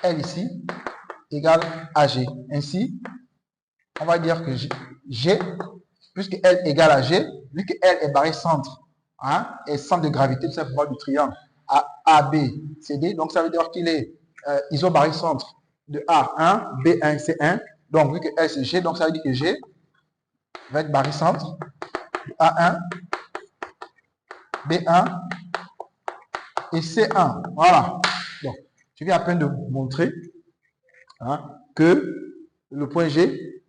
L ici égale AG. Ainsi, on va dire que G, puisque L égale à G, vu que L est barré centre, hein, et centre de gravité tout simplement du triangle ABCD, donc ça veut dire qu'il est isobarré centre de A1, B1, C1. Donc, vu que L c'est G, donc ça veut dire que G va être barré centre de A1, B1 et C1. Voilà. Donc, je viens à peine de vous montrer que le point G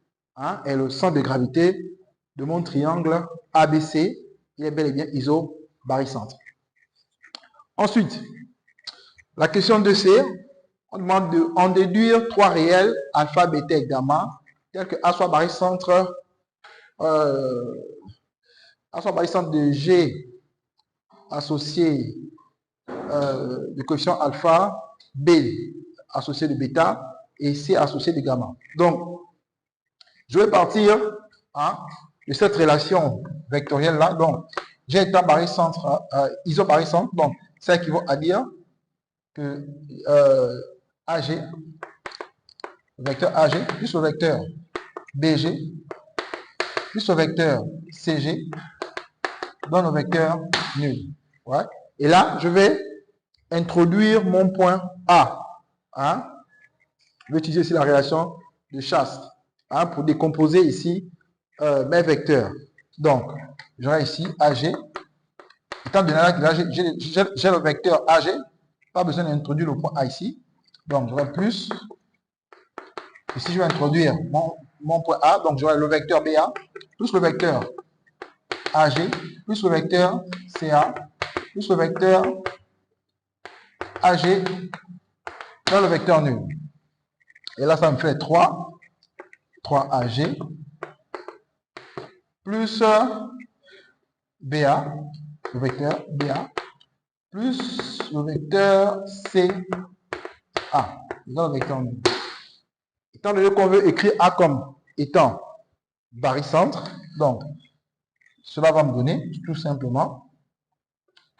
est le centre de gravité de mon triangle ABC. Il est bel et bien isobarycentre. Ensuite, la question 2C, on demande en déduire trois réels, alpha, bêta et gamma, tels que A soit barycentre, de G associé de coefficient alpha, B associé de bêta et C associé de gamma. Donc, je vais partir de cette relation vectorielle-là. Donc, G étant barycentre, isobarycentre, donc ça équivaut à dire que AG, le vecteur AG, plus le vecteur BG, plus le vecteur CG, donne le vecteur nul. Ouais. Et là, je vais introduire mon point A. Je vais utiliser ici la relation de chasse pour décomposer ici mes vecteurs. Donc, j'aurai ici AG. Étant donné que j'ai le vecteur AG, pas besoin d'introduire le point A ici. Donc, j'aurai plus. Ici, je vais introduire mon point A. Donc, j'aurai le vecteur BA plus le vecteur AG plus le vecteur CA plus le vecteur AG dans le vecteur nul. Et là, ça me fait 3AG plus BA, le vecteur BA, plus le vecteur CA dans le vecteur nul. Étant donné qu'on veut écrire A comme étant barycentre, donc cela va me donner tout simplement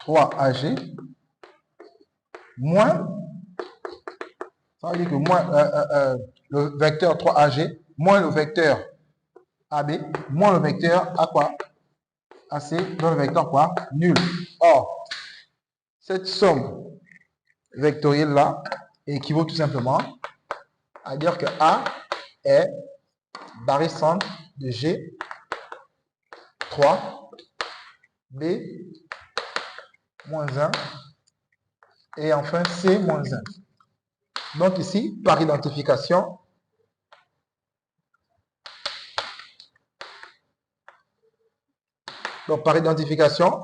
3AG moins, ça veut dire que moins le vecteur 3AG moins le vecteur AB moins le vecteur A quoi? AC dans le vecteur quoi? Nul. Or, cette somme vectorielle là équivaut tout simplement à dire que A est barycentre de G 3 B moins 1 et enfin C moins 1. Donc ici, par identification,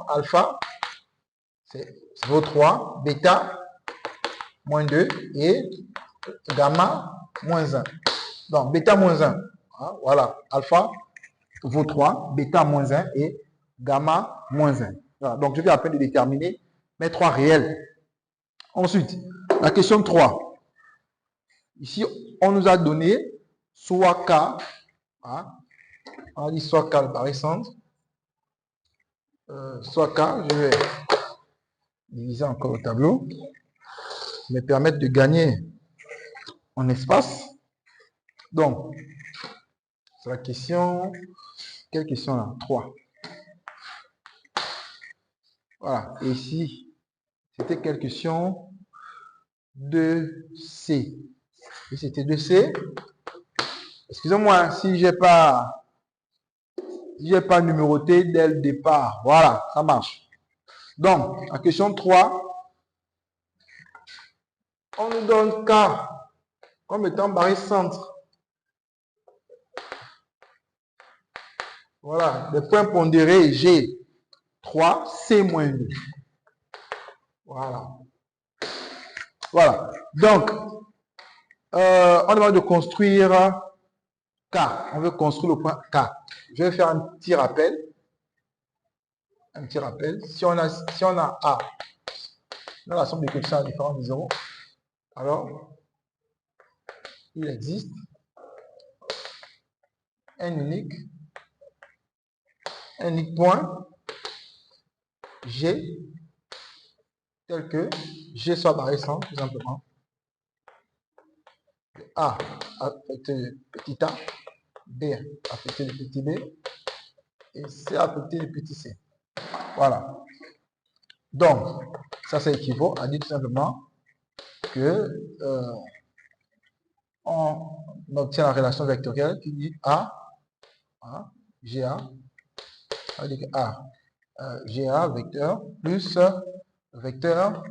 alpha, c'est 0,3, bêta, moins 2, et gamma, moins 1. Donc, bêta, moins 1. Voilà, alpha vaut 3, bêta, moins 1, et gamma, moins 1. Voilà, donc, je vais à peine de déterminer mes trois réels. Ensuite, la question 3. Ici, on nous a donné soit K, on a dit soit K le barycentre, soit K, je vais diviser encore le tableau, me permettre de gagner en espace. Donc, c'est la question, quelle question là? 3. Voilà, et ici, c'était quelle question? 2C. Et c'était 2C. Excusez-moi si j'ai pas numéroté dès le départ. Voilà, ça marche. Donc, la question 3, on nous donne K comme étant barycentre. Voilà, les points pondérés G 3, C moins 2. Voilà. Voilà. Donc, on demande de construire K. On veut construire le point K. Je vais faire un petit rappel. Si on a A, dans la somme des coefficients différents de 0, alors il existe un unique point G tel que G soit barycentre tout simplement A affecté le petit a, B affecté le petit b, et C affecté le petit c. Voilà. Donc, ça équivaut à dire tout simplement que on obtient la relation vectorielle qui dit A, GA, ça veut dire que A, GA vecteur plus vecteur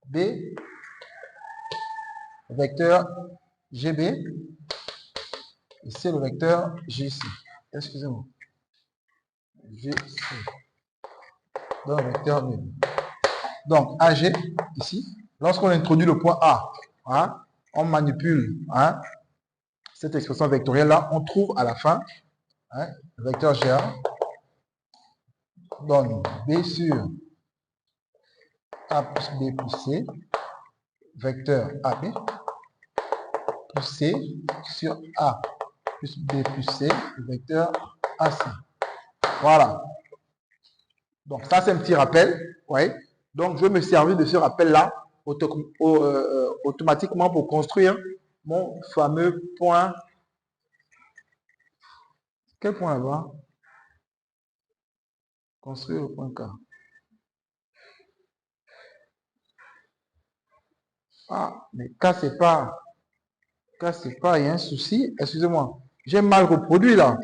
B, vecteur GB, et c'est le vecteur GC. Excusez-moi. GC. Donc, vecteur B. Donc, AG, ici, lorsqu'on introduit le point A, on manipule cette expression vectorielle-là, on trouve à la fin le vecteur GA donne B sur A plus B plus C, vecteur AB, plus C sur A plus B plus C, vecteur AC. Voilà. Donc, ça, c'est un petit rappel. Ouais. Donc, je vais me servir de ce rappel-là automatiquement pour construire mon fameux point. Quel point là-bas? Construire le point K. Ah, mais K, c'est pas. K, c'est pas. Il y a un souci. Excusez-moi. J'ai mal reproduit là.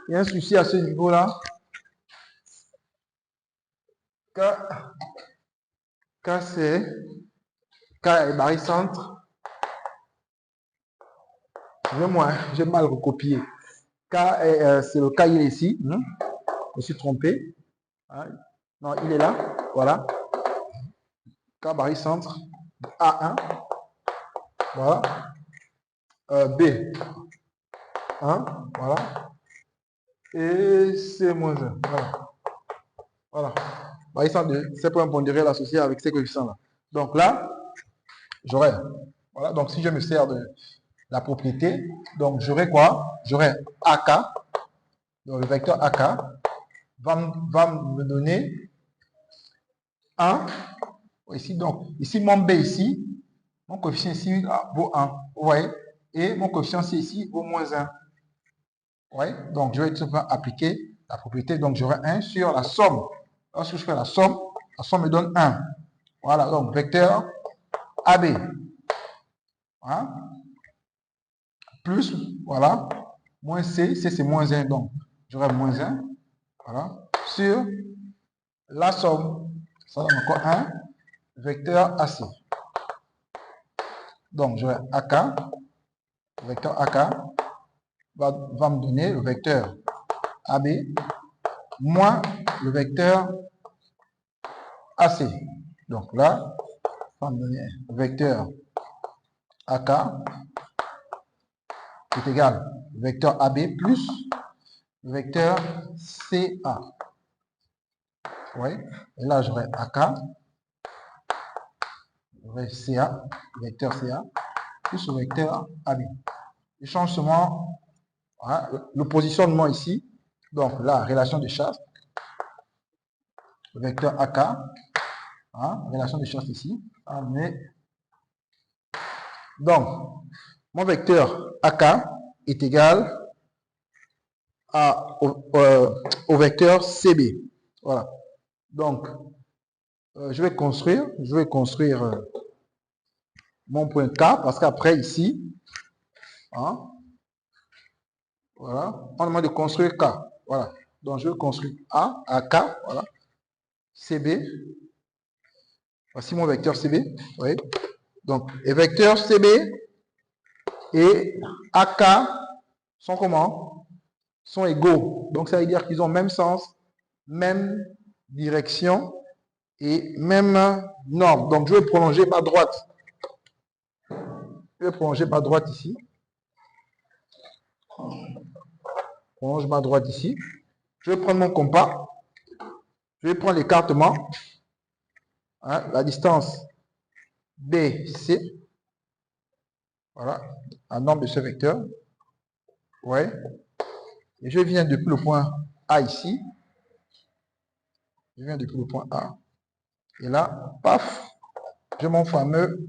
Il y a un souci à ce niveau-là. K, c'est K est barycentre. Excusez-moi, j'ai mal recopié. K, c'est le K, il est ici. Je me suis trompé. Non, il est là. Voilà. K barycentre. A1. Voilà. B. 1. Voilà. Et C-1. Voilà. Voilà. Barycentre de ces points pondérés associés avec ces coefficients-là. Donc là, j'aurai. Voilà. Donc si je me sers de la propriété, donc j'aurai quoi? J'aurai AK. Donc le vecteur AK va me donner 1. Ici, donc, ici, mon B ici, mon coefficient ici vaut 1. Vous voyez? Et mon coefficient C ici vaut moins 1. Vous voyez? Donc, je vais tout simplement appliquer la propriété. Donc, j'aurai 1 sur la somme. Lorsque je fais la somme me donne 1. Voilà, donc, vecteur AB. Plus, voilà, moins C, C c'est moins 1. Donc, j'aurai moins 1. Voilà, sur la somme. Ça donne encore 1. Vecteur AC. Donc, j'aurai AK. Le vecteur AK va me donner le vecteur AB moins le vecteur AC. Donc là, va me donner le vecteur AK qui est égal au vecteur AB plus le vecteur CA. Oui. Et là, j'aurai AK, j'aurai CA, le vecteur CA, plus le vecteur AB. Je change seulement le positionnement ici. Donc la relation de chasse, le vecteur AK, relation de chasse ici. Donc, mon vecteur AK est égal au vecteur CB. Voilà. Donc, je vais construire mon point K parce qu'après ici, voilà, on demande de construire K. Voilà. Donc, je vais construire A à K. Voilà. CB. Voici mon vecteur CB. Oui. Donc, les vecteurs CB et AK sont comment? Sont égaux. Donc, ça veut dire qu'ils ont même sens, même direction et même norme. Donc, je vais prolonger ma droite. Je vais prolonger ma droite ici. Prolonge ma droite ici. Je vais prendre mon compas. Je vais prendre l'écartement. La distance BC. Voilà. La norme de ce vecteur. Ouais. Et je viens depuis le point A ici. Je viens depuis le point A. Et là, paf, j'ai mon fameux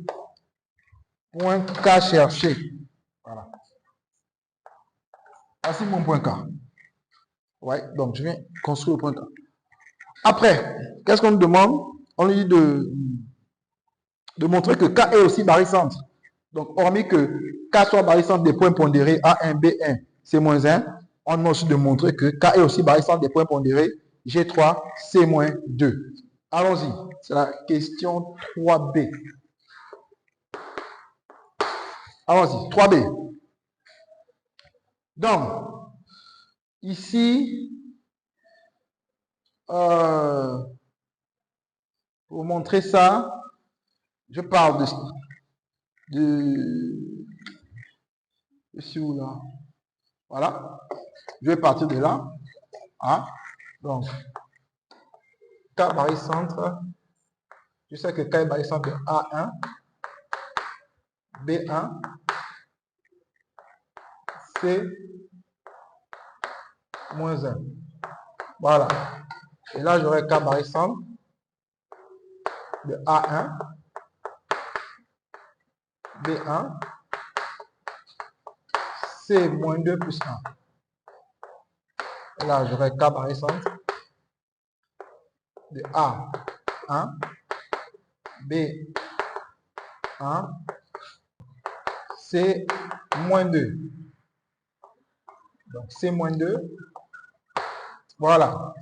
Point K cherché. Voilà. Voici mon point K. Ouais, donc je viens construire le point K. Après, qu'est-ce qu'on nous demande? On nous dit de montrer que K est aussi barycentre. Donc, hormis que K soit barycentre des points pondérés A1, B1, C-1, on demande aussi de montrer que K est aussi barycentre des points pondérés G3, C-2. Allons-y, c'est la question 3B. Allons-y, 3B. Donc, ici, pour montrer ça, je parle ici ou là. Voilà. Je vais partir de là. Hein? Donc, K barycentre. Je sais que K est barycentre de A1, B1, C-1. Voilà. Et là, j'aurai K barycentre de A1, B1, C-2 plus 1. Et là, j'aurai K barycentre de A1, B1, C-2. Donc, C-2. Voilà.